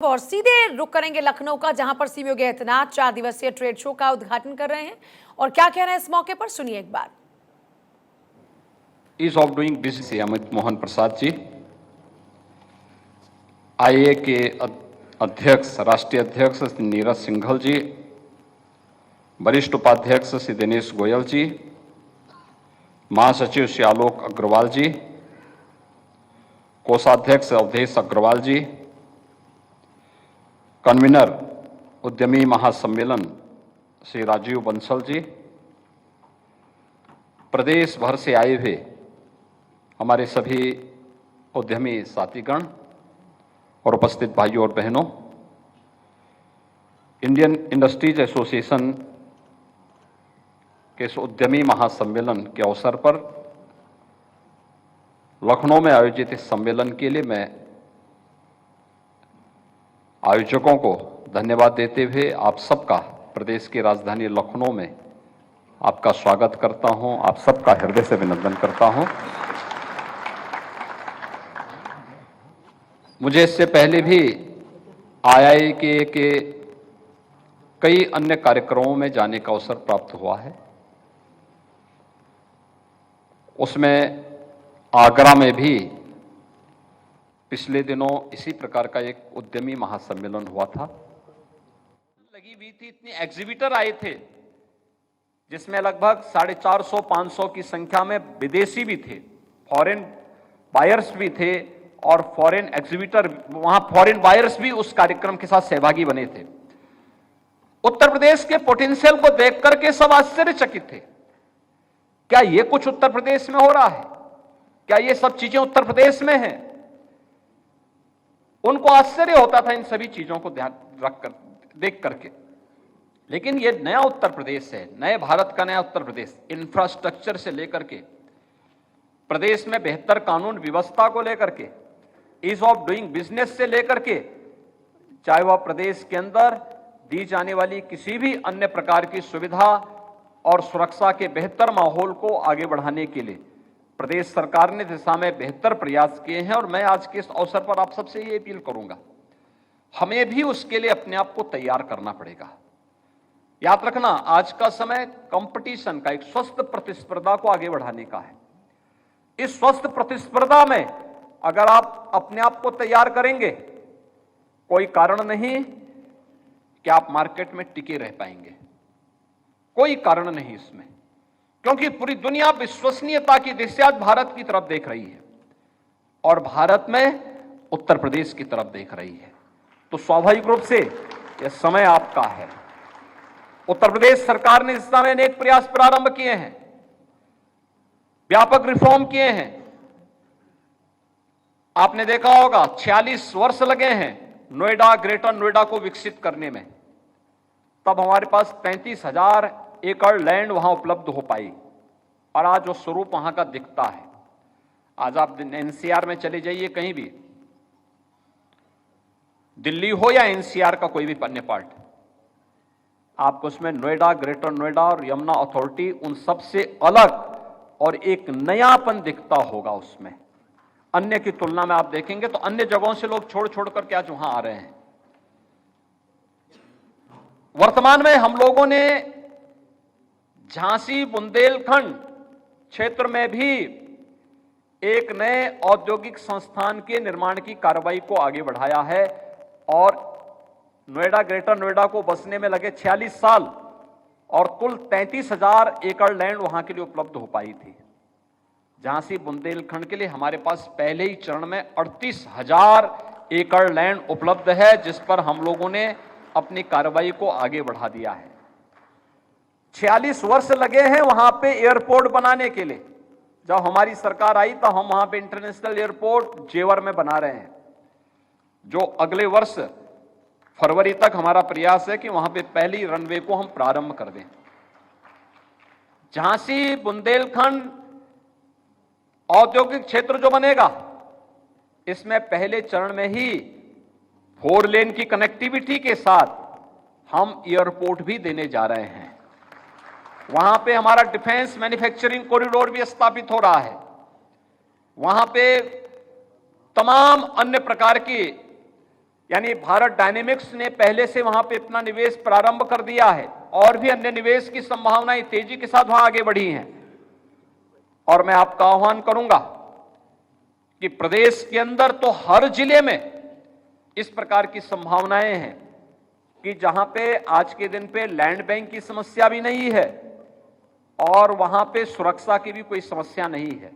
और सीधे रुक करेंगे लखनऊ का, जहां पर सीएम योगी आदित्यनाथ 4 दिवसीय ट्रेड शो का उद्घाटन कर रहे हैं। और क्या कह रहे हैं इस मौके पर, सुनिए एक बार। Ease of doing business Amit Mohan Prasad ji, IA के अध्यक्ष, राष्ट्रीय अध्यक्ष श्री नीरज सिंघल जी, वरिष्ठ उपाध्यक्ष श्री दिनेश गोयल जी, महासचिव श्री आलोक अग्रवाल जी, कोषाध्यक्ष अवधेश अग्रवाल जी, कन्वीनर उद्यमी महासम्मेलन श्री राजीव बंसल जी, प्रदेश भर से आए हुए हमारे सभी उद्यमी साथीगण और उपस्थित भाइयों और बहनों, इंडियन इंडस्ट्रीज एसोसिएशन के इस उद्यमी महासम्मेलन के अवसर पर लखनऊ में आयोजित इस सम्मेलन के लिए मैं आयोजकों को धन्यवाद देते हुए आप सबका प्रदेश की राजधानी लखनऊ में आपका स्वागत करता हूं, आप सबका हृदय से अभिनंदन करता हूं। मुझे इससे पहले भी IIA के कई अन्य कार्यक्रमों में जाने का अवसर प्राप्त हुआ है। उसमें आगरा में भी पिछले दिनों इसी प्रकार का एक उद्यमी महासम्मेलन हुआ था। लगी हुई थी, इतने एग्जीबिटर आए थे जिसमें लगभग 450-500 की संख्या में विदेशी भी थे, फॉरेन बायर्स भी थे और फॉरेन एग्जीबिटर, वहां फॉरेन बायर्स भी उस कार्यक्रम के साथ सहभागी बने थे। उत्तर प्रदेश के पोटेंशियल को देख करके सब आश्चर्यचकित थे। क्या ये कुछ उत्तर प्रदेश में हो रहा है? क्या ये सब चीजें उत्तर प्रदेश में हैं? उनको आश्चर्य होता था इन सभी चीजों को ध्यान रखकर, देख करके। लेकिन ये नया उत्तर प्रदेश है, नए भारत का नया उत्तर प्रदेश। इंफ्रास्ट्रक्चर से लेकर के, प्रदेश में बेहतर कानून व्यवस्था को लेकर के, ईज ऑफ डूइंग बिजनेस से लेकर के, चाहे वह प्रदेश के अंदर दी जाने वाली किसी भी अन्य प्रकार की सुविधा और सुरक्षा के बेहतर माहौल को आगे बढ़ाने के लिए प्रदेश सरकार ने दिशा में बेहतर प्रयास किए हैं। और मैं आज के इस अवसर पर आप सबसे ये अपील करूंगा, हमें भी उसके लिए अपने आप को तैयार करना पड़ेगा। याद रखना, आज का समय कंपटीशन का, एक स्वस्थ प्रतिस्पर्धा को आगे बढ़ाने का है। इस स्वस्थ प्रतिस्पर्धा में अगर आप अपने आप को तैयार करेंगे, कोई कारण नहीं कि आप मार्केट में टिके रह पाएंगे, कोई कारण नहीं इसमें, क्योंकि पूरी दुनिया विश्वसनीयता की दिशा आज भारत की तरफ देख रही है और भारत में उत्तर प्रदेश की तरफ देख रही है। तो स्वाभाविक रूप से यह समय आपका है। उत्तर प्रदेश सरकार ने इस समय अनेक प्रयास प्रारंभ किए हैं, व्यापक रिफॉर्म किए हैं। आपने देखा होगा 46 वर्ष लगे हैं नोएडा, ग्रेटर नोएडा को विकसित करने में। तब हमारे पास 35,000 एकड़ लैंड वहां उपलब्ध हो पाई और आज वो स्वरूप वहां का दिखता है। आज आप NCR में चले जाइए, कहीं भी, दिल्ली हो या NCR का कोई भी अन्य पार्ट, आपको उसमें नोएडा, ग्रेटर नोएडा और यमुना अथॉरिटी उन सबसे अलग और एक नयापन दिखता होगा उसमें। अन्य की तुलना में आप देखेंगे तो अन्य जगहों से लोग छोड़ छोड़ करके आज वहां आ रहे हैं। वर्तमान में हम लोगों ने झांसी बुंदेलखंड क्षेत्र में भी एक नए औद्योगिक संस्थान के निर्माण की कार्रवाई को आगे बढ़ाया है और नोएडा, ग्रेटर नोएडा को बसने में लगे 46 साल और कुल 33,000 एकड़ लैंड वहां के लिए उपलब्ध हो पाई थी। झांसी बुंदेलखंड के लिए हमारे पास पहले ही चरण में 38,000 एकड़ लैंड उपलब्ध है, जिस पर हम लोगों ने अपनी कार्रवाई को आगे बढ़ा दिया है। 46 वर्ष लगे हैं वहां पे एयरपोर्ट बनाने के लिए। जब हमारी सरकार आई तो हम वहां पे इंटरनेशनल एयरपोर्ट जेवर में बना रहे हैं, जो अगले वर्ष फरवरी तक हमारा प्रयास है कि वहां पे पहली रनवे को हम प्रारंभ कर दें। झांसी बुंदेलखंड औद्योगिक क्षेत्र जो बनेगा, इसमें पहले चरण में ही 4 लेन की कनेक्टिविटी के साथ हम एयरपोर्ट भी देने जा रहे हैं। वहां पे हमारा डिफेंस मैन्युफैक्चरिंग कॉरिडोर भी स्थापित हो रहा है। वहां पे तमाम अन्य प्रकार की यानी भारत डायनेमिक्स ने पहले से वहां पे अपना निवेश प्रारंभ कर दिया है और भी अन्य निवेश की संभावनाएं तेजी के साथ वहां आगे बढ़ी हैं। और मैं आपका आह्वान करूंगा कि प्रदेश के अंदर तो हर जिले में इस प्रकार की संभावनाएं हैं कि जहां पे आज के दिन पे लैंड बैंक की समस्या भी नहीं है और वहां पे सुरक्षा की भी कोई समस्या नहीं है।